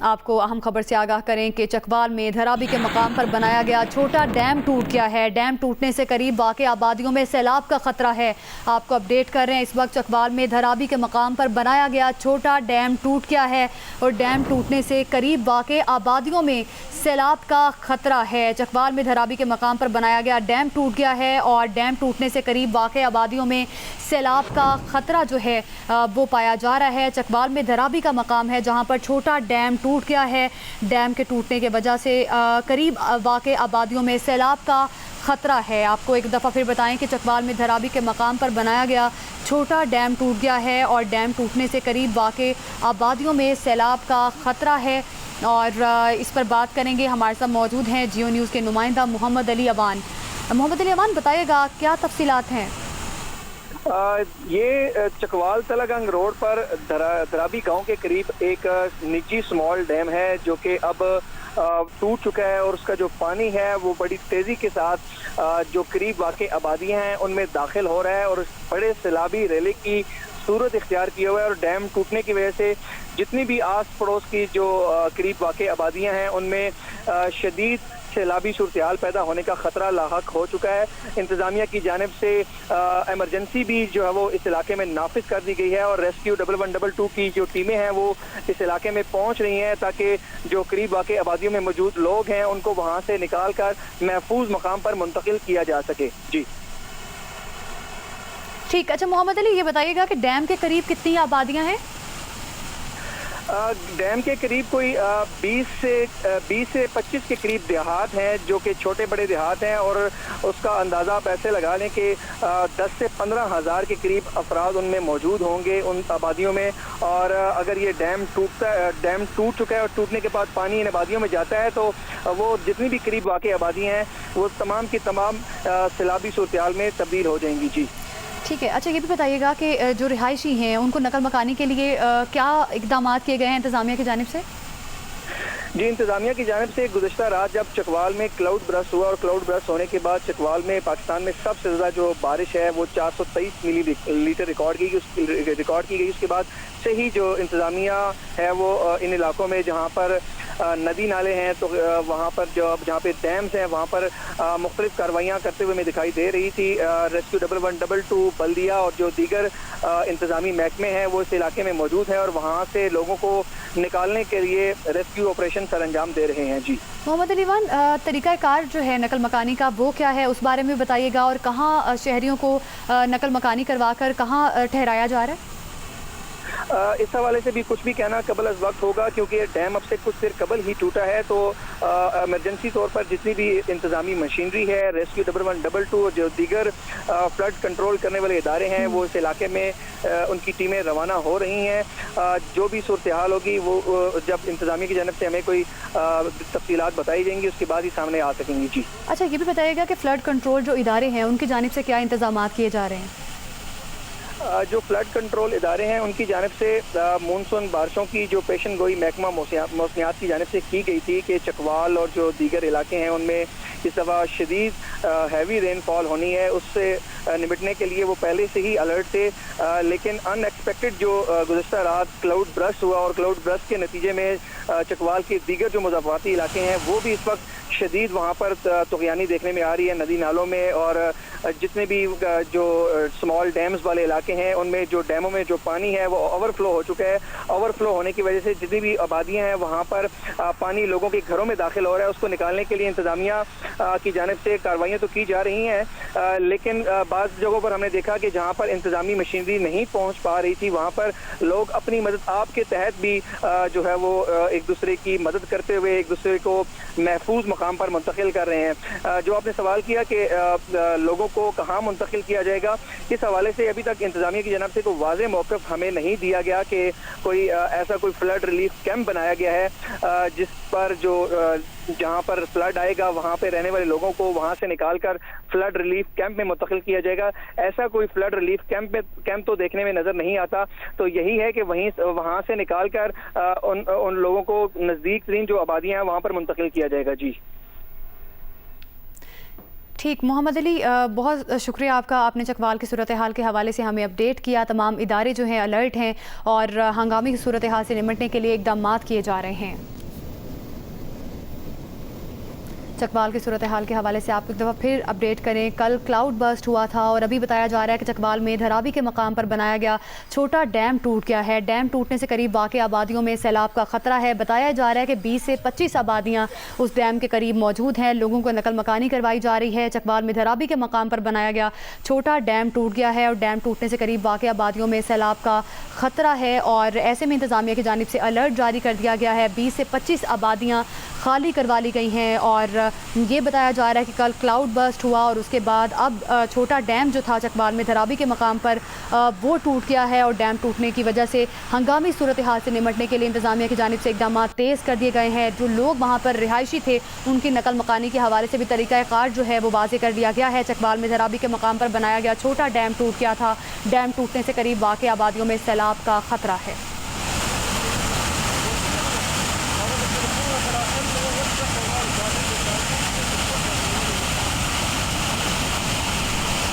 آپ کو اہم خبر سے آگاہ کریں کہ چکوال میں دھرابی کے مقام پر بنایا گیا چھوٹا ڈیم ٹوٹ گیا ہے۔ ڈیم ٹوٹنے سے قریب واقع آبادیوں میں سیلاب کا خطرہ ہے۔ آپ کو اپڈیٹ کر رہے ہیں، اس وقت چکوال میں دھرابی کے مقام پر بنایا گیا چھوٹا ڈیم ٹوٹ گیا ہے اور ڈیم ٹوٹنے سے قریب واقع آبادیوں میں سیلاب کا خطرہ ہے۔ چکوال میں دھرابی کے مقام پر بنایا گیا ڈیم ٹوٹ گیا ہے اور ڈیم ٹوٹنے سے قریب واقع آبادیوں میں سیلاب کا خطرہ جو ہے وہ پایا جا رہا ہے۔ چکوال میں دھرابی کا مقام ہے جہاں پر چھوٹا ڈیم ٹوٹ گیا ہے۔ ڈیم کے ٹوٹنے کی وجہ سے قریب واقع آبادیوں میں سیلاب کا خطرہ ہے۔ آپ کو ایک دفعہ پھر بتائیں کہ چکوال میں دھرابی کے مقام پر بنایا گیا چھوٹا ڈیم ٹوٹ گیا ہے اور ڈیم ٹوٹنے سے قریب واقع آبادیوں میں سیلاب کا خطرہ ہے، اور اس پر بات کریں گے۔ ہمارے ساتھ موجود ہیں جیو نیوز کے نمائندہ محمد علی اوان۔ محمد علی اوان، بتائیے گا کیا تفصیلات ہیں؟ یہ چکوال تلگنگ روڈ پر دھرابی گاؤں کے قریب ایک نجی سمال ڈیم ہے جو کہ اب ٹوٹ چکا ہے، اور اس کا جو پانی ہے وہ بڑی تیزی کے ساتھ جو قریب واقع آبادیاں ہیں ان میں داخل ہو رہا ہے اور بڑے سیلابی ریلے کی صورت اختیار کیا ہوا ہے۔ اور ڈیم ٹوٹنے کی وجہ سے جتنی بھی آس پڑوس کی جو قریب واقع آبادیاں ہیں ان میں شدید سیلابی صورتحال پیدا ہونے کا خطرہ لاحق ہو چکا ہے۔ انتظامیہ کی جانب سے ایمرجنسی بھی جو ہے وہ اس علاقے میں نافذ کر دی گئی ہے، اور ریسکیو 1122 کی جو ٹیمیں ہیں وہ اس علاقے میں پہنچ رہی ہیں تاکہ جو قریب واقع آبادیوں میں موجود لوگ ہیں ان کو وہاں سے نکال کر محفوظ مقام پر منتقل کیا جا سکے۔ جی ٹھیک، اچھا محمد علی، یہ بتائیے گا کہ ڈیم کے قریب کتنی آبادیاں ہیں؟ ڈیم کے قریب کوئی 20 سے 25 کے قریب دیہات ہیں جو کہ چھوٹے بڑے دیہات ہیں، اور اس کا اندازہ آپ ایسے لگا لیں کہ 10 سے 15 ہزار کے قریب افراد ان میں موجود ہوں گے ان آبادیوں میں۔ اور اگر یہ ڈیم ٹوٹ چکا ہے اور ٹوٹنے کے بعد پانی ان آبادیوں میں جاتا ہے تو وہ جتنی بھی قریب واقع آبادیاں ہیں وہ تمام کی تمام سیلابی صورتحال میں تبدیل ہو جائیں گی۔ جی ٹھیک ہے، اچھا یہ بھی بتائیے گا کہ جو رہائشی ہیں ان کو نقل مکانی کے لیے کیا اقدامات کیے گئے ہیں انتظامیہ کی جانب سے؟ جی، انتظامیہ کی جانب سے گزشتہ رات جب چکوال میں کلاؤڈ برسٹ ہوا، اور کلاؤڈ برسٹ ہونے کے بعد چکوال میں پاکستان میں سب سے زیادہ جو بارش ہے وہ 423 ملی لیٹر ریکارڈ کی گئی۔ اس کے بعد سے ہی جو انتظامیہ ہے وہ ان علاقوں میں جہاں پر ندی نالے ہیں تو وہاں پر جہاں پہ ڈیمز ہیں وہاں پر مختلف کارروائیاں کرتے ہوئے میں دکھائی دے رہی تھی۔ ریسکیو 1122 بلدیہ اور جو دیگر انتظامی محکمے ہیں وہ اس علاقے میں موجود ہیں اور وہاں سے لوگوں کو نکالنے کے لیے ریسکیو آپریشن سر انجام دے رہے ہیں۔ جی محمد علی وان، طریقہ کار جو ہے نقل مکانی کا وہ کیا ہے، اس بارے میں بتائیے گا، اور کہاں شہریوں کو نقل مکانی کروا کر کہاں ٹھہرایا جا رہا ہے؟ اس حوالے سے بھی کچھ بھی کہنا قبل از وقت ہوگا، کیونکہ یہ ڈیم اب سے کچھ دیر قبل ہی ٹوٹا ہے، تو ایمرجنسی طور پر جتنی بھی انتظامی مشینری ہے، ریسکیو 1122 اور جو دیگر فلڈ کنٹرول کرنے والے ادارے ہیں وہ اس علاقے میں ان کی ٹیمیں روانہ ہو رہی ہیں۔ جو بھی صورتحال ہوگی وہ جب انتظامیہ کی جانب سے ہمیں کوئی تفصیلات بتائی جائیں گی اس کے بعد ہی سامنے آ سکیں گی۔ جی اچھا یہ بھی بتائیے گا کہ فلڈ کنٹرول جو ادارے ہیں ان کی جانب سے کیا انتظامات کیے جا رہے ہیں؟ جو فلڈ کنٹرول ادارے ہیں ان کی جانب سے مونسون بارشوں کی جو پیشن گوئی محکمہ موسمیات کی جانب سے کی گئی تھی کہ چکوال اور جو دیگر علاقے ہیں ان میں اس دفعہ شدید ہیوی رین فال ہونی ہے، اس سے نمٹنے کے لیے وہ پہلے سے ہی الرٹ تھے، لیکن ان ایکسپیکٹڈ جو گزشتہ رات کلاؤڈ برسٹ ہوا اور کلاؤڈ برسٹ کے نتیجے میں چکوال کے دیگر جو مضافاتی علاقے ہیں وہ بھی اس وقت شدید وہاں پر طغیانی دیکھنے میں آ رہی ہے ندی نالوں میں، اور جتنے بھی جو اسمال ڈیمز والے علاقے ہیں ان میں جو ڈیموں میں جو پانی ہے وہ اوور فلو ہو چکا ہے۔ اوور فلو ہونے کی وجہ سے جتنی بھی آبادیاں ہیں وہاں پر پانی لوگوں کے گھروں میں داخل ہو رہا ہے، اس کو نکالنے کے لیے انتظامیہ کی جانب سے کاروائیاں تو کی جا رہی ہیں، لیکن بعض جگہوں پر ہم نے دیکھا کہ جہاں پر انتظامی مشینری نہیں پہنچ پا رہی تھی وہاں پر لوگ اپنی مدد آپ کے تحت بھی جو ہے وہ ایک دوسرے کی مدد کرتے ہوئے ایک دوسرے کو محفوظ مقام پر منتقل کر رہے ہیں۔ جو آپ نے سوال کیا کہ لوگوں کو کہاں منتقل کیا جائے گا، اس حوالے سے ابھی تک انتظامیہ کی جانب سے کوئی واضح موقف ہمیں نہیں دیا گیا کہ کوئی ایسا کوئی فلڈ ریلیف کیمپ بنایا گیا ہے جس پر جہاں پر فلڈ آئے گا وہاں پہ رہنے والے لوگوں کو وہاں سے نکال کر فلڈ ریلیف کیمپ میں منتقل کیا جائے گا۔ ایسا کوئی فلڈ ریلیف کیمپ تو دیکھنے میں نظر نہیں آتا، تو یہی ہے کہ وہاں سے نکال کر ان لوگوں کو نزدیک ترین جو آبادیاں ہیں وہاں پر منتقل کیا جائے گا۔ جی ٹھیک، محمد علی بہت شکریہ آپ کا، آپ نے چکوال کی صورتحال کے حوالے سے ہمیں اپڈیٹ کیا۔ تمام ادارے جو ہیں الرٹ ہیں اور ہنگامی صورتحال سے نمٹنے کے لیے اقدامات کیے جا رہے ہیں۔ چکوال کی صورتحال کے حوالے سے آپ کو ایک دفعہ پھر اپڈیٹ کریں. کل کلاؤڈ برسٹ ہوا تھا اور ابھی بتایا جا رہا ہے کہ چکوال میں دھرابی کے مقام پر بنایا گیا چھوٹا ڈیم ٹوٹ گیا ہے. ڈیم ٹوٹنے سے قریب واقع آبادیوں میں سیلاب کا خطرہ ہے. بتایا جا رہا ہے کہ 20 سے 25 آبادیاں اس ڈیم کے قریب موجود ہیں. لوگوں کو نقل مکانی کروائی جا رہی ہے. چکوال میں دھرابی کے مقام پر بنایا گیا چھوٹا ڈیم ٹوٹ گیا ہے اور ڈیم ٹوٹنے سے قریب واقع آبادیوں میں سیلاب کا خطرہ ہے اور ایسے میں انتظامیہ کی جانب سے الرٹ جاری کر دیا گیا ہے. 20 سے 25 آبادیاں خالی کروا لی گئی ہیں اور یہ بتایا جا رہا ہے کہ کل کلاؤڈ برسٹ ہوا اور اس کے بعد اب چھوٹا ڈیم جو تھا چکوال میں دھرابی کے مقام پر وہ ٹوٹ گیا ہے اور ڈیم ٹوٹنے کی وجہ سے ہنگامی صورتحال سے نمٹنے کے لیے انتظامیہ کی جانب سے اقدامات تیز کر دیے گئے ہیں. جو لوگ وہاں پر رہائشی تھے ان کی نقل مکانی کے حوالے سے بھی طریقہ کار جو ہے وہ واضح کر دیا گیا ہے. چکوال میں دھرابی کے مقام پر بنایا گیا چھوٹا ڈیم ٹوٹ گیا تھا. ڈیم ٹوٹنے سے قریب واقع آبادیوں میں سیلاب کا خطرہ ہے.